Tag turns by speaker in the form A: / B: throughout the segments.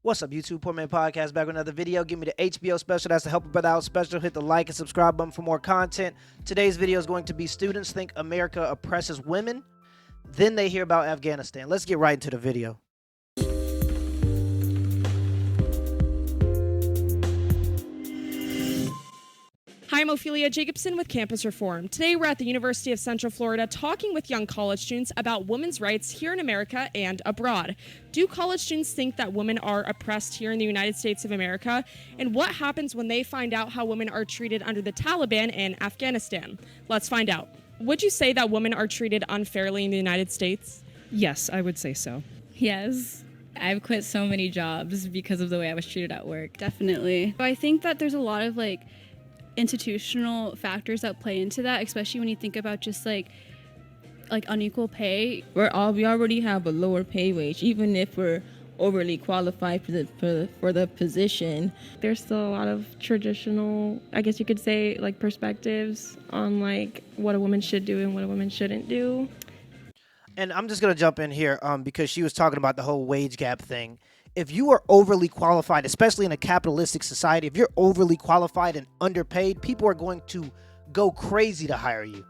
A: What's up, YouTube? Poor Man Podcast back with another video. Give me the HBO special. That's the Help a Brother Out special. Hit the like and subscribe button for more content. Today's video is going to be students think America oppresses women. Then they hear about Afghanistan. Let's get right into the video.
B: Hi, I'm Ophelia Jacobson with Campus Reform. Today we're at the University of Central Florida talking with young college students about women's rights here in America and abroad. Do college students think that women are oppressed here in the United States of America? And what happens when they find out how women are treated under the Taliban in Afghanistan? Let's find out. Would you say that women are treated unfairly in the United States?
C: Yes, I would say so.
D: Yes. I've quit so many jobs because of the way I was treated at work.
E: Definitely. I think that there's a lot of institutional factors that play into that, especially when you think about just like unequal pay.
F: We already have a lower pay wage, even if we're overly qualified for the position.
G: There's still a lot of traditional, I guess you could say, perspectives on what a woman should do and what a woman shouldn't do.
A: And I'm just going to jump in here because she was talking about the whole wage gap thing. If you are overly qualified, especially in a capitalistic society, if you're overly qualified and underpaid, people are going to go crazy to hire you.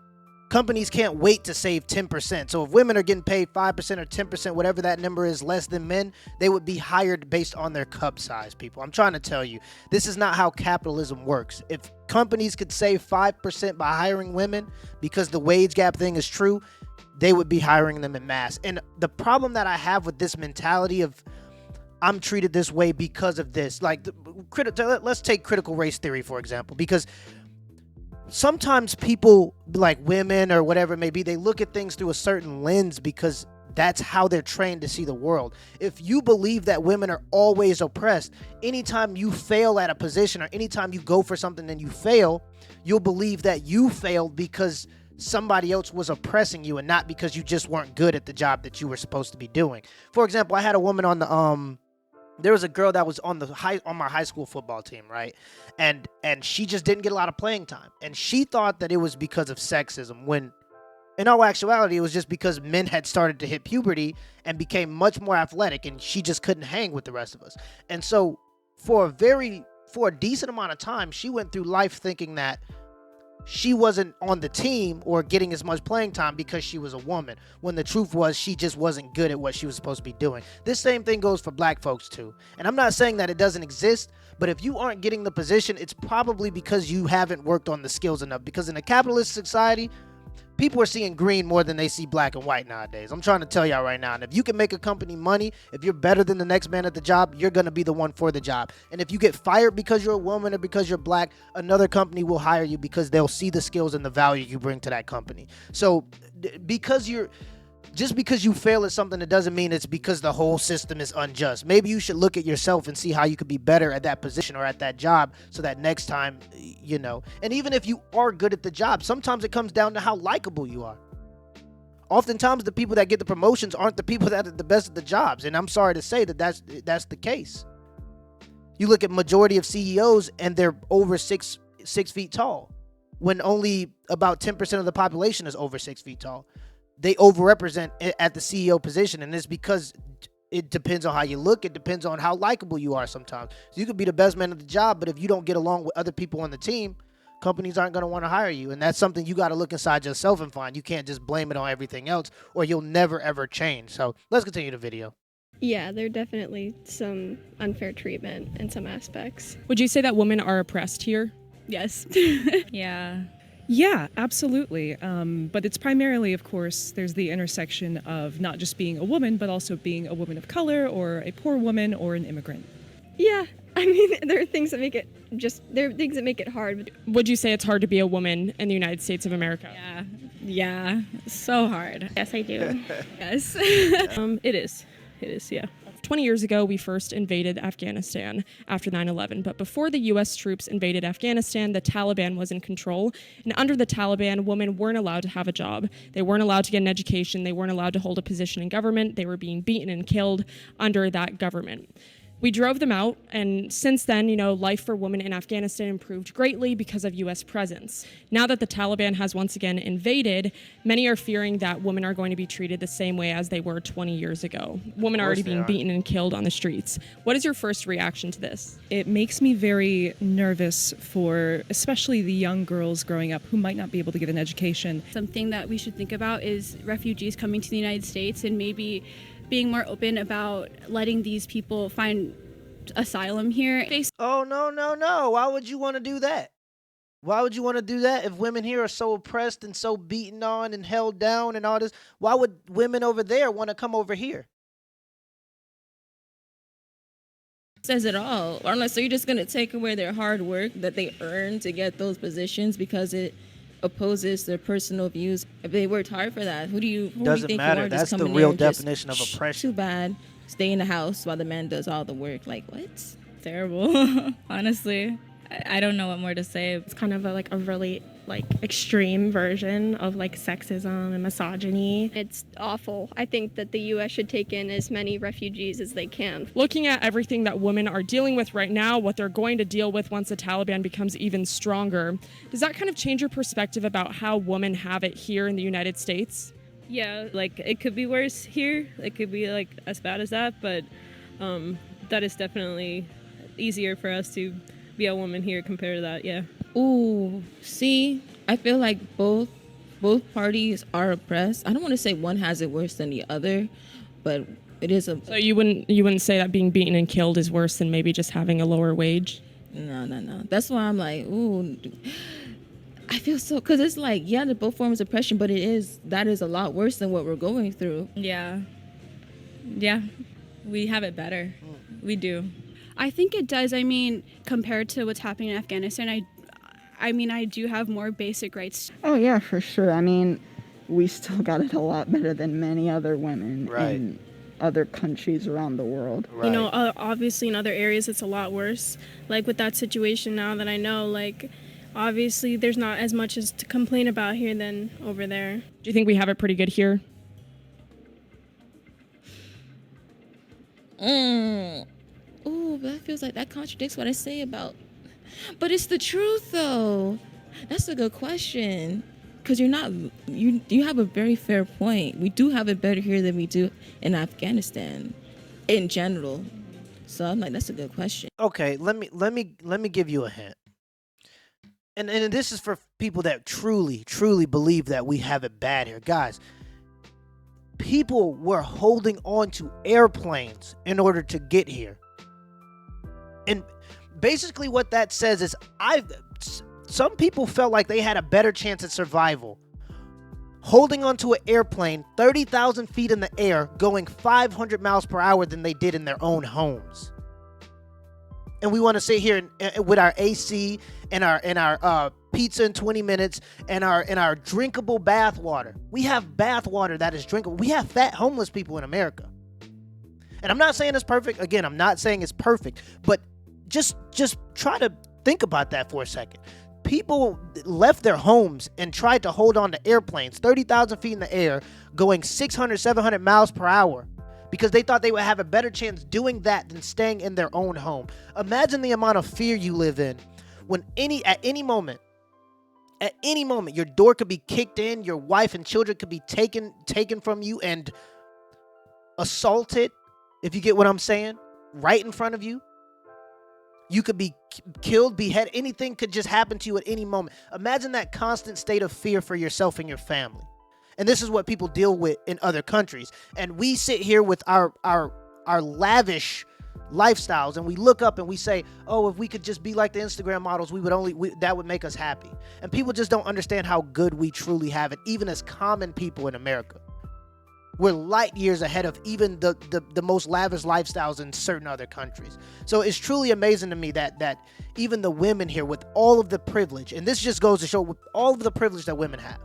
A: Companies can't wait to save 10%. So if women are getting paid 5% or 10%, whatever that number is, less than men, they would be hired based on their cup size, people. I'm trying to tell you, this is not how capitalism works. If companies could save 5% by hiring women because the wage gap thing is true, they would be hiring them in mass. And the problem that I have with this mentality of I'm treated this way because of this. Let's take critical race theory, for example, because sometimes people, like women or whatever it may be, they look at things through a certain lens because that's how they're trained to see the world. If you believe that women are always oppressed, anytime you fail at a position or anytime you go for something and you fail, you'll believe that you failed because somebody else was oppressing you and not because you just weren't good at the job that you were supposed to be doing. For example, I had a woman on the there was a girl that was on my high school football team, right? And she just didn't get a lot of playing time. And she thought that it was because of sexism, when in all actuality, it was just because men had started to hit puberty and became much more athletic, and she just couldn't hang with the rest of us. And so for a decent amount of time, she went through life thinking that she wasn't on the team or getting as much playing time because she was a woman, when the truth was she just wasn't good at what she was supposed to be doing. This same thing goes for black folks too. And I'm not saying that it doesn't exist, but if you aren't getting the position, it's probably because you haven't worked on the skills enough. Because in a capitalist society, people are seeing green more than they see black and white nowadays. I'm trying to tell y'all right now. And if you can make a company money, if you're better than the next man at the job, you're going to be the one for the job. And if you get fired because you're a woman or because you're black, another company will hire you because they'll see the skills and the value you bring to that company. So just because you fail at something, it doesn't mean it's because the whole system is unjust. Maybe you should look at yourself and see how you could be better at that position or at that job so that next time, and even if you are good at the job, sometimes it comes down to how likable you are. Oftentimes, the people that get the promotions aren't the people that are the best at the jobs. And I'm sorry to say that that's the case. You look at majority of CEOs and they're over six feet tall, when only about 10% of the population is over 6 feet tall. They overrepresent at the CEO position, and it's because it depends on how you look. It depends on how likable you are sometimes. So you could be the best man at the job, but if you don't get along with other people on the team, companies aren't going to want to hire you. And that's something you got to look inside yourself and find. You can't just blame it on everything else, or you'll never, ever change. So let's continue the video.
E: Yeah, there are definitely some unfair treatment in some aspects.
B: Would you say that women are oppressed here?
E: Yes.
D: Yeah.
C: Yeah, absolutely. But it's primarily, of course, there's the intersection of not just being a woman, but also being a woman of color or a poor woman or an immigrant.
E: Yeah, I mean, there are things that make it hard.
B: Would you say it's hard to be a woman in the United States of America?
D: Yeah. So hard.
G: Yes, I do.
D: Yes.
G: It is. It is, yeah.
B: 20 years ago, we first invaded Afghanistan after 9/11. But before the U.S. troops invaded Afghanistan, the Taliban was in control. And under the Taliban, women weren't allowed to have a job. They weren't allowed to get an education. They weren't allowed to hold a position in government. They were being beaten and killed under that government. We drove them out, and since then, life for women in Afghanistan improved greatly because of U.S. presence. Now that the Taliban has once again invaded, many are fearing that women are going to be treated the same way as they were 20 years ago. Women are already being beaten and killed on the streets. What is your first reaction to this?
C: It makes me very nervous for especially the young girls growing up who might not be able to get an education.
E: Something that we should think about is refugees coming to the United States and maybe being more open about letting these people find asylum here.
A: Oh, no. Why would you want to do that? Why would you want to do that if women here are so oppressed and so beaten on and held down and all this? Why would women over there want to come over here?
F: Says it all. Unless so you're just going to take away their hard work that they earned to get those positions because it opposes their personal views. If they worked hard for that, who do you
A: Doesn't matter. That's the real definition of oppression.
F: Too bad. Stay in the house while the man does all the work. Like, what?
D: Terrible. Honestly, I don't know what more to say.
G: It's kind of a really extreme version of sexism and misogyny.
H: It's awful. I think that the U.S. should take in as many refugees as they can.
B: Looking at everything that women are dealing with right now, what they're going to deal with once the Taliban becomes even stronger, does that kind of change your perspective about how women have it here in the United States?
I: Yeah, it could be worse here. It could be as bad as that, but that is definitely easier for us to be a woman here compared to that, yeah.
F: Ooh, see, I feel like both parties are oppressed. I don't want to say one has it worse than the other, but it is a...
B: So you wouldn't say that being beaten and killed is worse than maybe just having a lower wage?
F: No. That's why I'm like, ooh... I feel so, because it's they're both forms of oppression, but that is a lot worse than what we're going through.
D: Yeah, we have it better. We do.
E: I think it does. I mean, compared to what's happening in Afghanistan, I do have more basic rights.
J: Oh, yeah, for sure. I mean, we still got it a lot better than many other women in other countries around the world.
K: Right. Obviously in other areas it's a lot worse. With that situation now that I know, obviously there's not as much as to complain about here than over there.
B: Do you think we have it pretty good here?
F: Ooh, that feels like that contradicts what I say about... But it's the truth, though. That's a good question. Because you have a very fair point. We do have it better here than we do in Afghanistan, in general. So I'm like, that's a good question.
A: Okay, let me give you a hint. And this is for people that truly believe that we have it bad here. Guys, people were holding on to airplanes in order to get here. And basically what that says is some people felt like they had a better chance at survival holding onto an airplane 30,000 feet in the air going 500 miles per hour than they did in their own homes. And we want to sit here with our AC and our pizza in 20 minutes and our drinkable bath water. We have bath water that is drinkable. We have fat homeless people in America. And I'm not saying it's perfect. Again, I'm not saying it's perfect, but just try to think about that for a second. People left their homes and tried to hold on to airplanes 30,000 feet in the air going 600, 700 miles per hour because they thought they would have a better chance doing that than staying in their own home. Imagine the amount of fear you live in when at any moment, your door could be kicked in, your wife and children could be taken from you and assaulted, if you get what I'm saying, right in front of you. You could be killed, beheaded, anything could just happen to you at any moment. Imagine that constant state of fear for yourself and your family. And this is what people deal with in other countries. And we sit here with our lavish lifestyles and we look up and we say, oh, if we could just be like the Instagram models, that would make us happy. And people just don't understand how good we truly have it, even as common people in America. We're light years ahead of even the most lavish lifestyles in certain other countries. So it's truly amazing to me that even the women here with all of the privilege, and this just goes to show with all of the privilege that women have,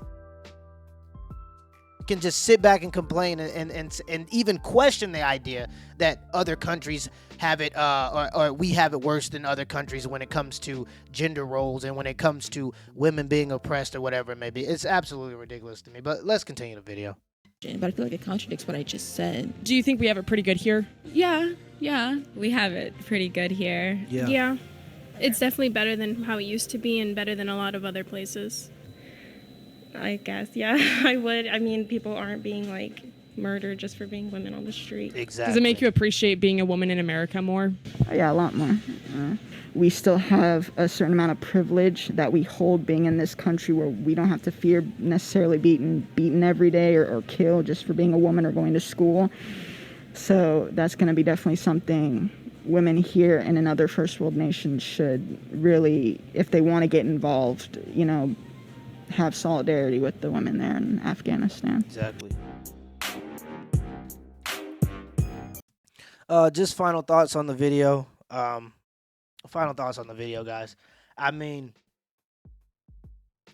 A: can just sit back and complain and even question the idea that other countries have it or we have it worse than other countries when it comes to gender roles and when it comes to women being oppressed or whatever it may be. It's absolutely ridiculous to me. But let's continue the video.
F: but I feel like it contradicts what I just said.
B: Do you think we have it pretty good here?
E: Yeah.
D: We have it pretty good here.
K: Yeah. It's definitely better than how it used to be and better than a lot of other places.
G: I guess, yeah, I would. I mean, people aren't being like murdered just for being women on the street.
A: Exactly.
B: Does it make you appreciate being a woman in America more?
J: Yeah, a lot more. We still have a certain amount of privilege that we hold being in this country where we don't have to fear necessarily beaten every day or killed just for being a woman or going to school. So that's going to be definitely something women here and in other first world nations should really, if they want to get involved, have solidarity with the women there in Afghanistan.
A: Exactly. Just final thoughts on the video. Guys. I mean,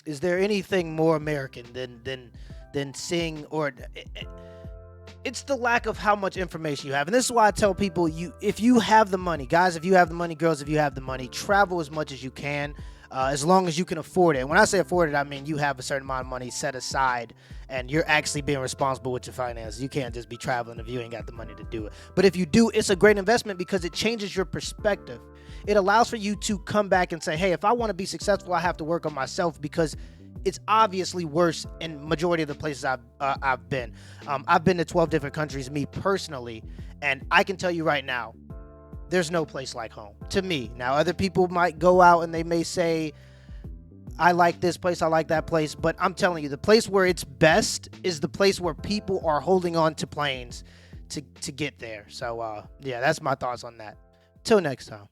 A: is there anything more American than seeing, or it's the lack of how much information you have. And this is why I tell people, if you have the money, guys, if you have the money, girls, if you have the money, travel as much as you can, as long as you can afford it. And when I say afford it, I mean you have a certain amount of money set aside and you're actually being responsible with your finances. You can't just be traveling if you ain't got the money to do it. But if you do, it's a great investment because it changes your perspective. It allows for you to come back and say, hey, if I want to be successful, I have to work on myself, because it's obviously worse in majority of the places I've been. I've been to 12 different countries, me personally, and I can tell you right now, there's no place like home to me. Now, other people might go out and they may say, I like this place, I like that place, but I'm telling you, the place where it's best is the place where people are holding on to planes to get there. So, yeah, that's my thoughts on that. Till next time.